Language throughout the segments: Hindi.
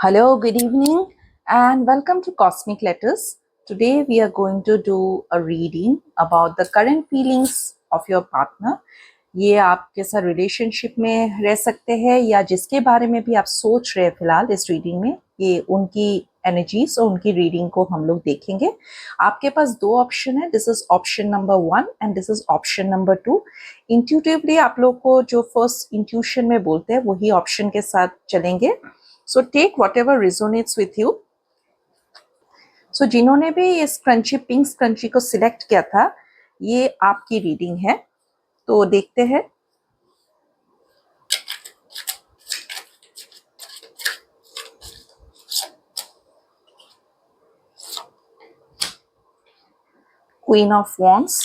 Hello, good evening, and welcome to Cosmic Letters. Today, we are going to do a reading about the current feelings of your partner. ये आपके साथ रिलेशनशिप में रह सकते हैं या जिसके बारे में भी आप सोच रहे हैं फिलहाल इस रीडिंग में, ये उनकी एनर्जीज और उनकी रीडिंग को हम लोग देखेंगे। आपके पास दो ऑप्शन है, this is option number 1 and this is option number 2। Intuitively आप लोग को जो फर्स्ट इंट्यूशन में बोलते हैं वही ऑप्शन के साथ चलेंगे। So take whatever resonates with you. So जिन्होंने भी इस क्रंची पिंक क्रंची को सिलेक्ट किया था, ये आपकी रीडिंग है, तो देखते हैं। Queen of Wands,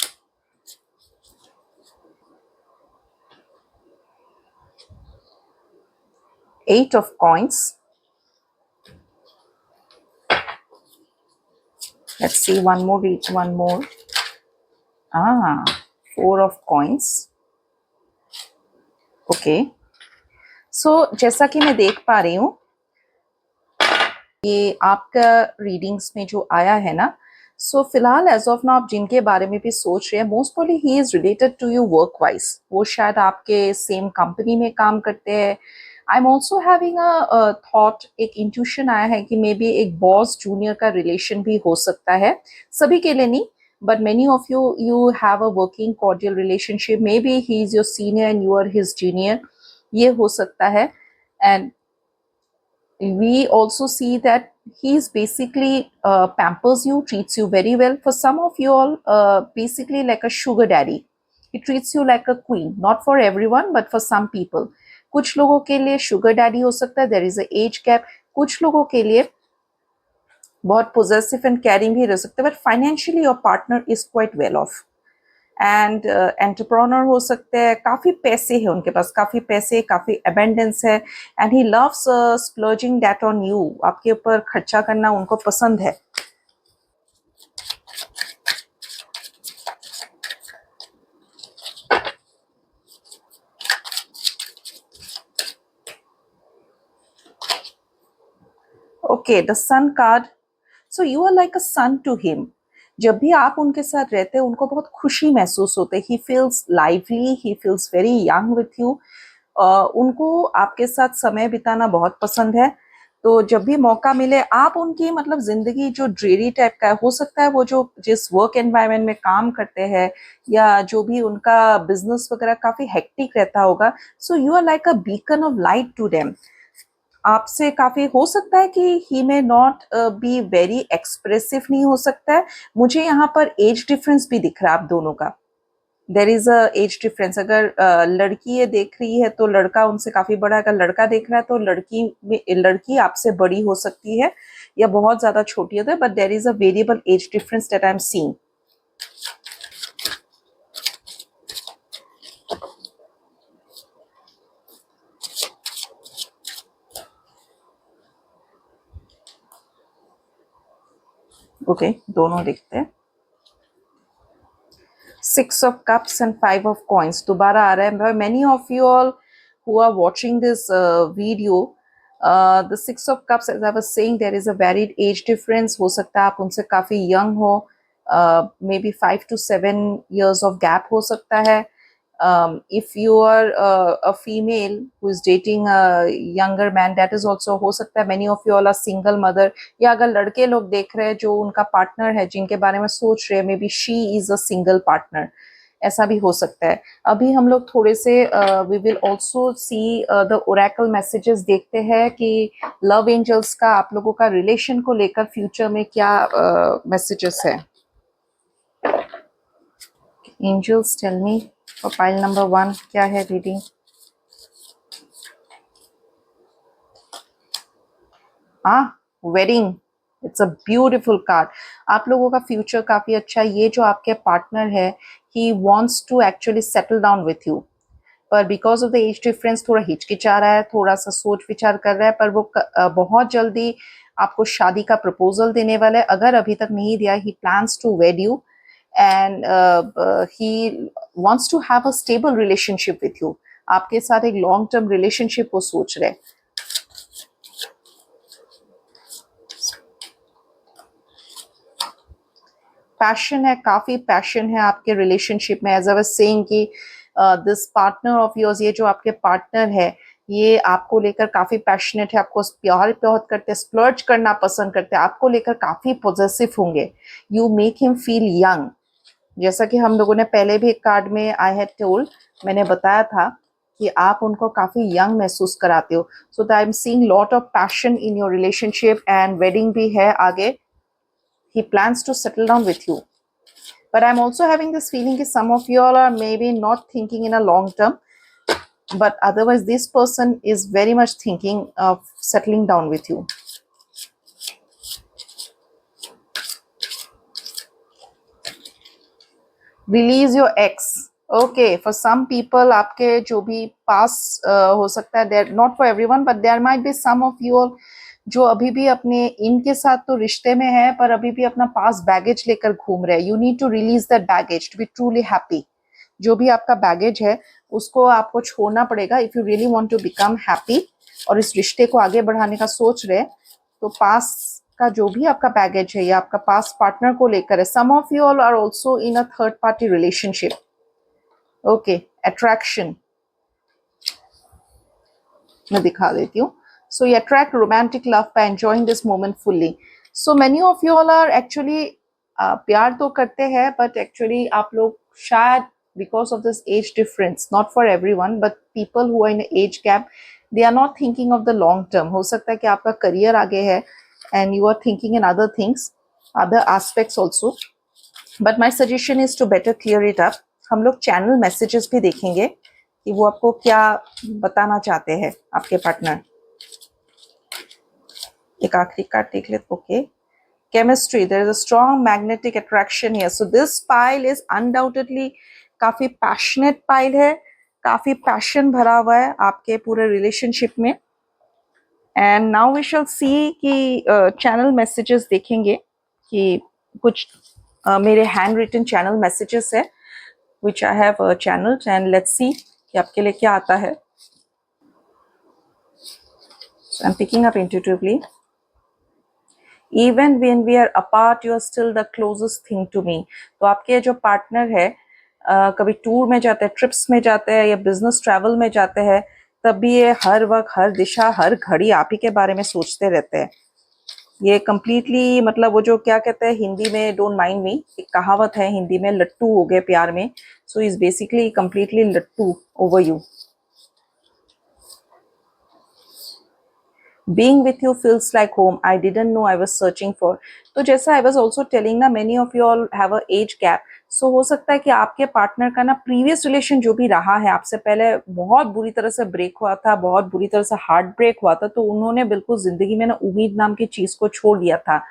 Eight of Coins. Let's see one more. Four of Coins. Okay. So जैसा कि मैं देख पा रही हूँ, ये आपका रीडिंग्स में जो आया है ना, सो फिलहाल एज ऑफ नाउ आप जिनके बारे में भी सोच रहे हैं, most probably he is related to you work wise. वो शायद आपके सेम कंपनी में काम करते हैं। I am also having a thought, एक इंट्यूशन आया है कि मे बी एक बॉस जूनियर का रिलेशन भी हो सकता है, सभी के लिए नहीं, but many of you have a working cordial relationship. Maybe he is your senior and you are his junior. ये हो सकता है। and we also see that he's basically pampers you, treats you very well. For some of you all, basically like a sugar daddy. He treats you like a queen. Not for everyone, but for some people. कुछ लोगों के लिए sugar daddy हो सकता है, there is a age gap. कुछ लोगों के लिए बहुत possessive and caring भी रह सकता है, but financially your partner is quite well off. And entrepreneur हो सकते हैं, काफी पैसे है उनके पास, काफी पैसे, काफी अबेंडेंस है, and he loves splurging that on you. आपके ऊपर खर्चा करना उनको पसंद है। Okay, the sun card. So you are like a son to him. जब भी आप उनके साथ रहते हैं उनको बहुत खुशी महसूस होते है। He feels lively, he feels very young with you. उनको आपके साथ समय बिताना बहुत पसंद है। तो जब भी मौका मिले आप उनकी मतलब जिंदगी जो ड्रेरी टाइप का है, हो सकता है वो जो जिस वर्क एनवायरनमेंट में काम करते हैं या जो भी उनका बिजनेस वगैरह काफी हेक्टिक रहता होगा, so you are like a beacon of light to them. आपसे काफी हो सकता है कि he may not be very expressive, नहीं हो सकता है। मुझे यहाँ पर एज डिफरेंस भी दिख रहा है आप दोनों का। There is a age difference. अगर लड़की ये देख रही है तो लड़का उनसे काफी बड़ा है, अगर लड़का देख रहा है तो लड़की आपसे बड़ी हो सकती है या बहुत ज्यादा छोटी होती है, but there is a variable age difference that I am seeing. Okay, दोनों देखते हैं। 6 of cups and 5 of coins दोबारा आ रहा है। Many of you all who are watching this video, the 6 of cups, as I was saying, there is a varied age difference. हो सकता है आप उनसे काफी young हो, maybe 5 to 7 years of gap हो सकता है। If you are a female who is dating a younger man, that is also हो सकता है। Many of you all are single mother, या अगर लड़के लोग देख रहे हैं जो उनका पार्टनर है जिनके बारे में सोच रहे हैं, may be she is a single partner, ऐसा भी हो सकता है। अभी हम लोग थोड़े से we will also see the oracle messages, देखते हैं कि लव एंजल्स का आप लोगों का रिलेशन को लेकर फ्यूचर में क्या मैसेजेस है। Angels tell me for pile number 1 क्या है reading. Wedding, it's a beautiful card. आप लोगों का फ्यूचर काफी अच्छा है। ये जो आपके पार्टनर है, he wants to actually settle down with you, पर because of the age difference थोड़ा हिचकिचा रहा है, थोड़ा सा सोच विचार कर रहा है, पर वो बहुत जल्दी आपको शादी का प्रपोजल देने वाला है। अगर अभी तक नहीं दिया, he plans to wed you and he wants to have a stable relationship with you. आपके साथ एक लॉन्ग टर्म रिलेशनशिप वो सोच रहे हैं। पैशन है, काफी पैशन है आपके रिलेशनशिप में। एज आई वाज सेइंग कि दिस पार्टनर ऑफ योर्स, ये जो आपके पार्टनर है, ये आपको लेकर काफी पैशनेट है, आपको प्यार बहुत करते हैं, स्प्लर्ज करना पसंद करते हैं, आपको लेकर काफी पॉजेसिव होंगे। You make him feel young, जैसा कि हम लोगों ने पहले भी एक कार्ड में आई हैड टोल्ड, मैंने बताया था कि आप उनको काफी यंग महसूस कराते हो। So that I am seeing lot of passion in your relationship and wedding भी है आगे। He plans to settle down with you, but I'm also having this feeling that some of you all are maybe not thinking in a long term, but otherwise this person is very much thinking of settling down with you. Release your ex. Okay, for some people आपके जो भी पास हो सकता है, they're not for everyone, but there might be some of you all जो अभी भी अपने इनके साथ तो रिश्ते में है पर अभी भी अपना पास बैगेज लेकर घूम रहे हैं। You need to release that baggage to be truly happy. जो भी आपका बैगेज है उसको आपको छोड़ना पड़ेगा if you really want to become happy और इस रिश्ते को आगे बढ़ाने का सोच रहे हैं। तो पास का जो भी आपका बैगेज है या आपका पास पार्टनर को लेकर है। Some of you all are also in a third party relationship. Okay, attraction मैं दिखा देती हूँ। So you attract romantic love by enjoying this moment fully. So many of you all are actually प्यार तो करते हैं but actually आप लोग शायद because of this age difference, not for everyone, but people who are in age gap, they are not thinking of the long term. हो सकता है कि आपका करियर आगे है and you are thinking in other things, other aspects also. But my suggestion is to better clear it up. हम लोग चैनल मैसेजेस भी देखेंगे कि वो आपको क्या बताना चाहते हैं आपके पार्टनर। एक आखिरी कार्ड देख लेते। Okay, chemistry, there is a strong magnetic attraction here. So this pile is undoubtedly काफी passionate pile है, काफी passion भरा हुआ है आपके पूरे relationship में। And now we shall see कि channel messages देखेंगे कि कुछ मेरे hand written channel messages है which I have channeled, and let's see कि आपके लिए क्या आता है। So I'm picking up intuitively. Even when we are apart, you are still the closest thing to me. तो आपके जो पार्टनर है कभी टूर में जाते हैं, ट्रिप्स में जाते हैं या बिजनेस ट्रैवल में जाते हैं, तब भी ये हर वक्त, हर दिशा, हर घड़ी आप ही के बारे में सोचते रहते हैं। ये कम्प्लीटली मतलब वो जो क्या कहते हैं हिंदी में, डोंट माइंड मी, एक कहावत है हिंदी में, लट्टू हो गए प्यार में। सो इज बेसिकली कम्प्लीटली लट्टू over you. Being with you feels like home. I didn't know I was searching for. तो जैसा I was also telling ना, many of you all have a age gap. So हो सकता है कि आपके पार्टनर का ना प्रीवियस रिलेशन जो भी रहा है आपसे पहले, बहुत बुरी तरह से ब्रेक हुआ था, बहुत बुरी तरह से हार्ट ब्रेक हुआ था, तो उन्होंने बिल्कुल जिंदगी में ना उम्मीद नाम की चीज को छोड़ दिया था।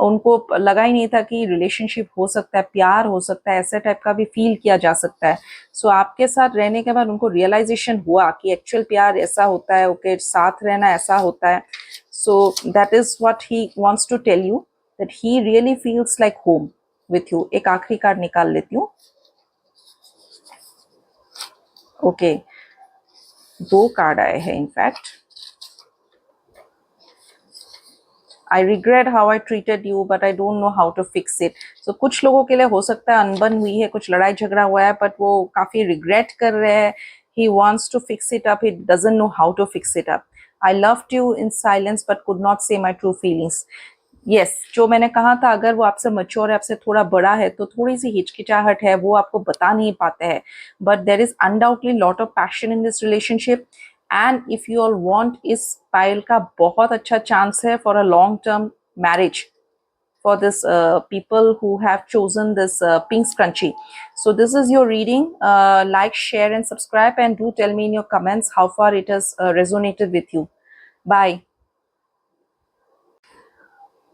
उनको लगा ही नहीं था कि रिलेशनशिप हो सकता है, प्यार हो सकता है, ऐसे टाइप का भी फील किया जा सकता है। सो आपके साथ रहने के बाद उनको रियलाइजेशन हुआ कि एक्चुअल प्यार ऐसा होता है, ओके, साथ रहना ऐसा होता है। So that is what he wants to tell you, that he really feels like home with you. एक आखिरी कार्ड निकाल लेती हूँ। ओके, दो कार्ड आए हैं in fact. I regret how I treated you, but I don't know how to fix it. So कुछ लोगों के लिए हो सकता है अनबन हुई है, कुछ लड़ाई झगड़ा हुआ है, but वो काफी रिग्रेट कर रहे हैं। He wants to fix it up. He doesn't know how to fix it up. I loved you in silence, but could not say my true feelings. Yes, जो मैंने कहा था, अगर वो आपसे मच्योर है, आपसे थोड़ा बड़ा है, तो थोड़ी सी हिचकिचाहट है, वो आपको बता नहीं पाते हैं। But there is undoubtedly lot of passion in this relationship. And if you all want, इस पायल का बहुत अच्छा चांस है for a long term marriage for this people who have chosen this pink scrunchie. So this is your reading. Like, share and subscribe, and do tell me in your comments how far it has resonated with you. Bye.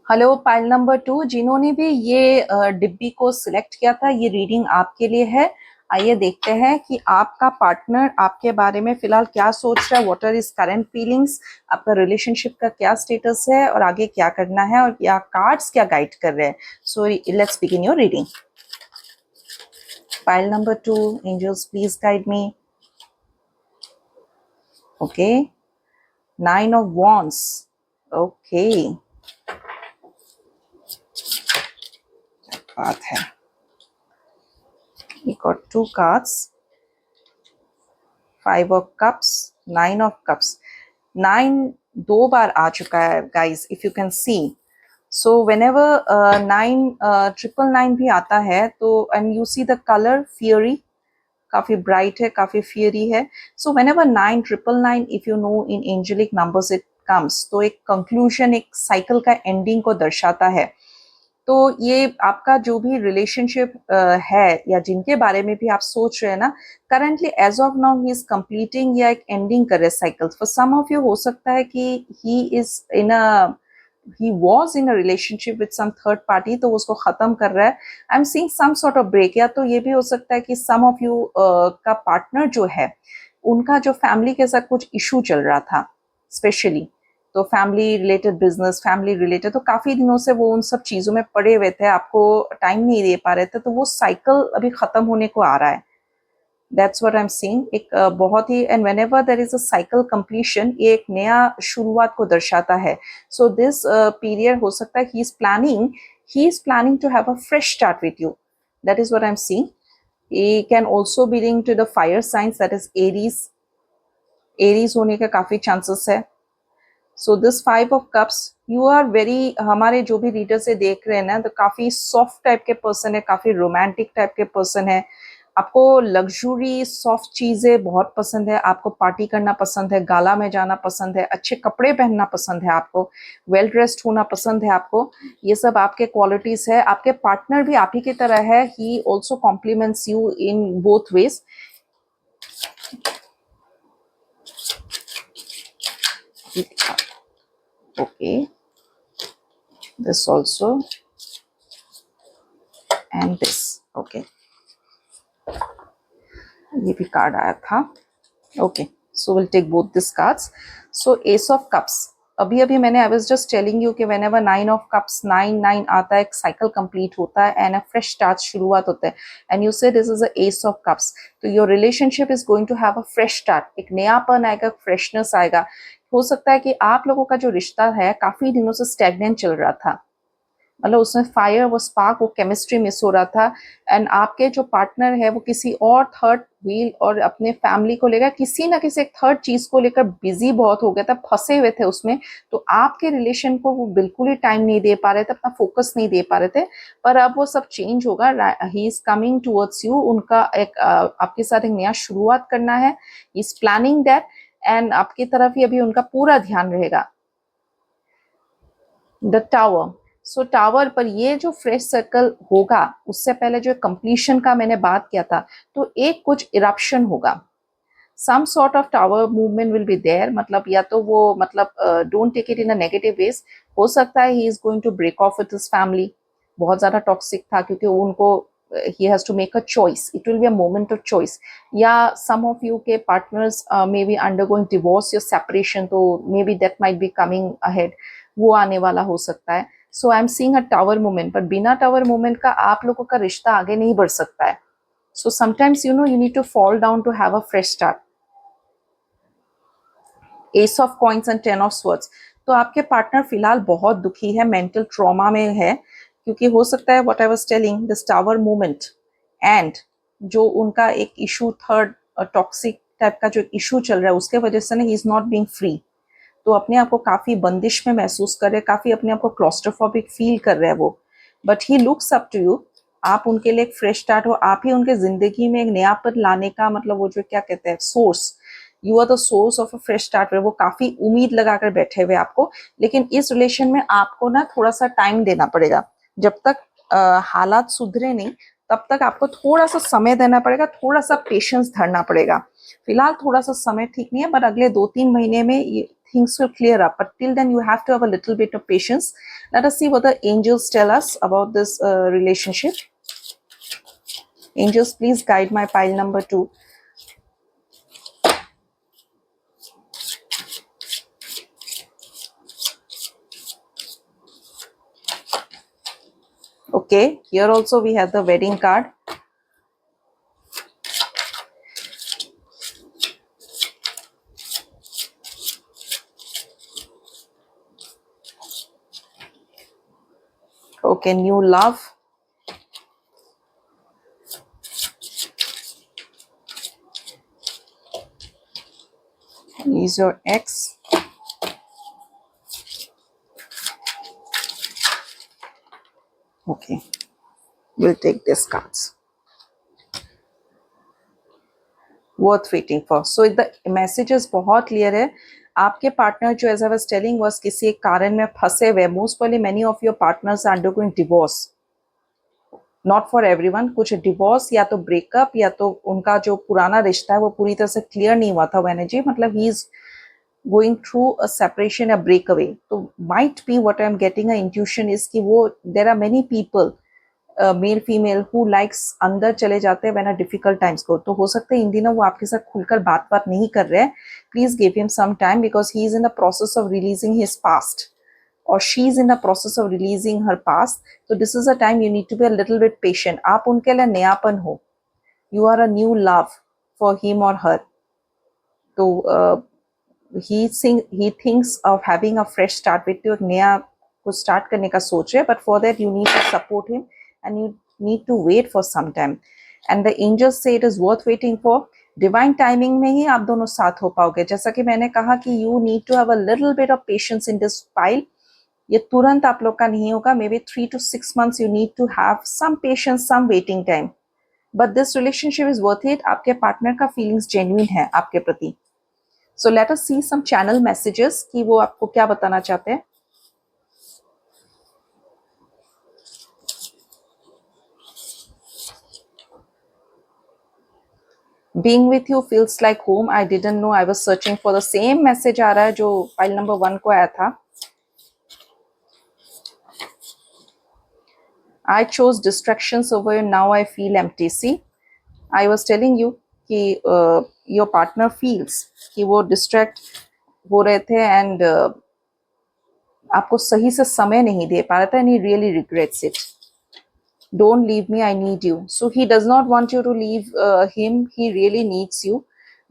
Hello pile number 2, जिन्होंने भी ये डिब्बी को सिलेक्ट किया था, ये रीडिंग आपके लिए है। आइए देखते हैं कि आपका पार्टनर आपके बारे में फिलहाल क्या सोच रहा है, what are his current feelings, आपका रिलेशनशिप का क्या स्टेटस है और आगे क्या करना है, और या कार्ड्स क्या गाइड कर रहे हैं। So let's begin your reading. Pile number 2, angels please guide me. Okay, 9 of wands. Okay. बात है. We got two cards. 5 of cups, 9 of cups. 9 दो बार आ चुका है guys, if you can see. So whenever 9 999 भी आता है तो and you see the color fiery, काफी bright है, काफी fiery है. So whenever 9 999, if you know in angelic numbers it comes, तो एक conclusion, एक cycle का ending को दर्शाता है. तो ये आपका जो भी रिलेशनशिप है या जिनके बारे में भी आप सोच रहे हैं ना, currently as of now he is completing या एक एंडिंग कर रहे cycles. For some of you हो सकता है कि he was in a relationship with some third party, तो उसको खत्म कर रहा है. I am seeing some sort of break. या तो ये भी हो सकता है कि सम ऑफ यू का पार्टनर जो है उनका जो फैमिली के साथ कुछ इशू चल रहा था स्पेशली, तो family related business, family related, तो काफी दिनों से वो उन सब चीजों में पड़े हुए थे, आपको टाइम नहीं दे पा रहे थे, तो वो साइकिल अभी खत्म होने को आ रहा है. That's what I am seeing. एक बहुत ही, and whenever there is a cycle completion, ये एक नया शुरुआत को दर्शाता है. सो दिस पीरियड हो सकता है he is planning to have a fresh start with you. That is what I am seeing. he can also belong to the fire signs, that is Aries होने का काफी चांसेस है. So this 5 of cups, you are very, हमारे जो भी रीडर से देख रहे हैं ना, तो काफी सॉफ्ट टाइप के पर्सन है, काफी रोमांटिक टाइप के पर्सन है. आपको लग्जरी सॉफ्ट चीजें बहुत पसंद है, आपको पार्टी करना पसंद है, गाला में जाना पसंद है, अच्छे कपड़े पहनना पसंद है, आपको वेल ड्रेस्ड होना पसंद है आपको. ये सब आपके क्वालिटीज है. आपके पार्टनर भी आप ही की तरह है. He also compliments you in both ways. Okay, this also and this. Okay, ये भी कार्ड आया था. Okay, so we'll take both these cards. So ace of cups, अभी अभी मैंने, I was just telling you कि whenever 9 of cups 9 9 आता है, एक साइकिल कंप्लीट होता है एंड अ फ्रेश स्टार्ट शुरुआत होता है. And you say this is a ace of cups, तो your relationship is going to have a fresh start. एक नयापन आएगा, फ्रेशनेस आएगा. हो सकता है कि आप लोगों का जो रिश्ता है काफी दिनों से स्टैग्नेंट चल रहा था, मतलब उसमें फायर, वो स्पार्क, वो केमिस्ट्री मिस हो रहा था. एंड आपके जो पार्टनर है वो किसी और थर्ड व्हील और अपने फैमिली को लेकर किसी ना किसी एक थर्ड चीज को लेकर बिजी बहुत हो गया था, फंसे हुए थे उसमें. तो आपके रिलेशन को वो बिल्कुल ही टाइम नहीं दे पा रहे थे, अपना फोकस नहीं दे पा रहे थे. पर अब वो सब चेंज होगा. He is coming towards you. उनका एक आपके साथ एक नया शुरुआत करना है. He is planning that, and आपकी तरफ ही अभी उनका पूरा ध्यान रहेगा. द टावर, सो टावर पर ये जो फ्रेश सर्कल होगा, उससे पहले जो कंप्लीशन का मैंने बात किया था, तो एक कुछ इरप्शन होगा. Some sort of tower movement will be there. मतलब या तो वो, मतलब don't take it in a negative way. हो सकता है he is going to break off with his family. बहुत ज्यादा टॉक्सिक था, क्योंकि उनको he has to make a choice. It will be a moment of choice. या some of you के partners may be undergoing divorce or separation, तो maybe that might be coming ahead. वो आने वाला हो सकता है. So I'm seeing a tower moment, but बिना tower moment का आप लोगों का रिश्ता आगे नहीं बढ़ सकता है. So sometimes you need to fall down to have a fresh start. S of coins and 10 of swords, तो आपके पार्टनर फिलहाल बहुत दुखी है, मेंटल ट्रॉमा में है, क्योंकि हो सकता है what I was telling, this tower movement and जो उनका एक इशू, थर्ड टॉक्सिक टाइप का जो इशू चल रहा है, उसके वजह से ना he is not being free. तो अपने आप को काफी बंदिश में महसूस कर रहे हैं, काफी अपने आप को क्लॉस्ट्रोफोबिक फील कर रहे हैं वो. But he looks up to you. आप उनके लिए एक फ्रेश स्टार्ट हो, आप ही उनके जिंदगी में एक नयापन लाने का, मतलब वो जो क्या कहते हैं, source. You are the source of a fresh start. वो काफी उम्मीद लगाकर बैठे हुए आपको. लेकिन इस रिलेशन में आपको ना थोड़ा सा टाइम देना पड़ेगा. जब तक हालात सुधरे नहीं, तब तक आपको थोड़ा सा समय देना पड़ेगा, थोड़ा सा पेशेंस धरना पड़ेगा. फिलहाल थोड़ा सा समय ठीक नहीं है, पर अगले 2-3 महीने में ये things will clear up. But till then, you have to have a little bit of patience. Let us see what the angels tell us about this relationship. Angels, please guide my pile number 2. Okay, here also we have the wedding card. Okay, new love. He's your ex. Okay, we'll take these cards. Worth waiting for. So the messages बहुत clear है. आपके partner जो as I was telling was किसी एक कारण में फंसे हुए. Most probably many of your partners are undergoing divorce. Not for everyone. कुछ divorce या तो breakup या तो उनका जो पुराना रिश्ता है वो पूरी तरह से clear नहीं हुआ था वो energy. मतलब he is going through a separation, a breakaway. तो might be what I am getting a intuition is कि वो there are many people male female who likes अंदर चले जाते हैं व्हेन अ डिफिकल्ट टाइम्स को. तो हो सकता है इन दिनों वो आपके साथ खुलकर बात नहीं कर रहे हैं. Please give him some time because he is in the process of releasing his past और she is in the process of releasing her past. तो this is a time you need to be a little bit patient. आप उनके लिए नयापन हो. You are a new love for him और हर. तो he thinks of having a fresh start with you. नया कुछ स्टार्ट करने का सोच रहे हैं. But for that you need to support him and you need to wait for some time. And the angels say it is worth waiting for. Divine timing में ही आप दोनों साथ हो पाओगे. जैसा कि मैंने कहा कि you need to have a little bit of patience in this file. ये तुरंत आप लोग का नहीं होगा. Maybe 3 to 6 months you need to have some patience, some waiting time. But this relationship is worth it. आपके partner का feelings genuine है आपके प्रति. So let us see some channel messages कि वो आपको क्या बताना चाहते हैं. Being with you feels like home. I didn't know. I was searching for the same message आ रहा है जो फाइल नंबर 1 को आया था. I chose distractions over you. Now I feel empty. See, I was telling you कि your partner feels कि वो distract हो रहे थे and आपको सही से समय नहीं दे पा रहा था and he really regrets it. Don't leave me, I need you. So he does not want you to leave him. He really needs you.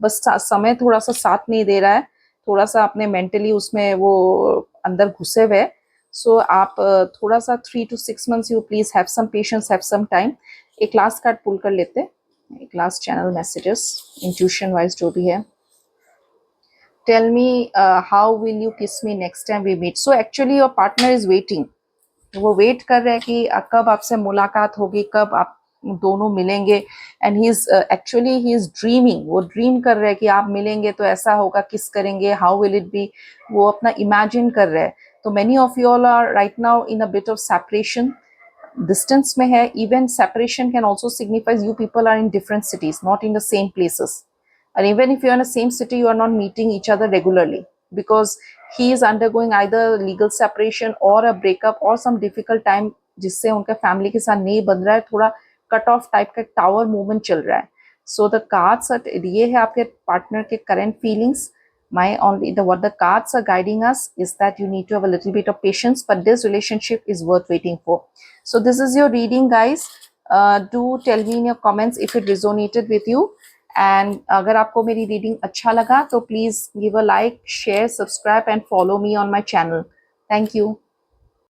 बस समय थोड़ा सा साथ नहीं दे रहा है. थोड़ा सा अपने मेंटली उसमें वो अंदर घुसे हुए. सो आप थोड़ा सा 3 to 6 months you please have some patience, have some time. एक लास्ट कार्ड पुल कर लेते. एक last channel messages intuition wise जो भी है. Tell me how will you kiss me next time we meet. So actually your partner is waiting. वो वेट कर रहे हैं कि कब आपसे मुलाकात होगी, कब आप दोनों मिलेंगे. And he is actually he is dreaming. वो ड्रीम कर रहे हैं कि आप मिलेंगे तो ऐसा होगा, किस करेंगे, हाउ विल इट बी. वो अपना इमेजिन कर रहे हैं. तो many of you all are right now in a bit of separation. Distance में है. Even separation can also signifies you people are in different cities, not in the same places. And even if you are in the same city, you are not meeting each other regularly because he is undergoing either legal separation or a breakup or some difficult time जिससे उनका फैमिली के साथ नहीं बन रहा है. थोड़ा कट ऑफ टाइप का टावर मूवमेंट चल रहा है. सो द कार्ड्स ये है आपके पार्टनर के current feelings. My only what the cards are guiding us is that you need to have a little bit of patience, but this relationship is worth waiting for. So this is your reading, guys. Do tell me in your comments if it resonated with you. And अगर आपको मेरी रीडिंग अच्छा लगा तो please give a like, share, subscribe and follow me on my channel. Thank you.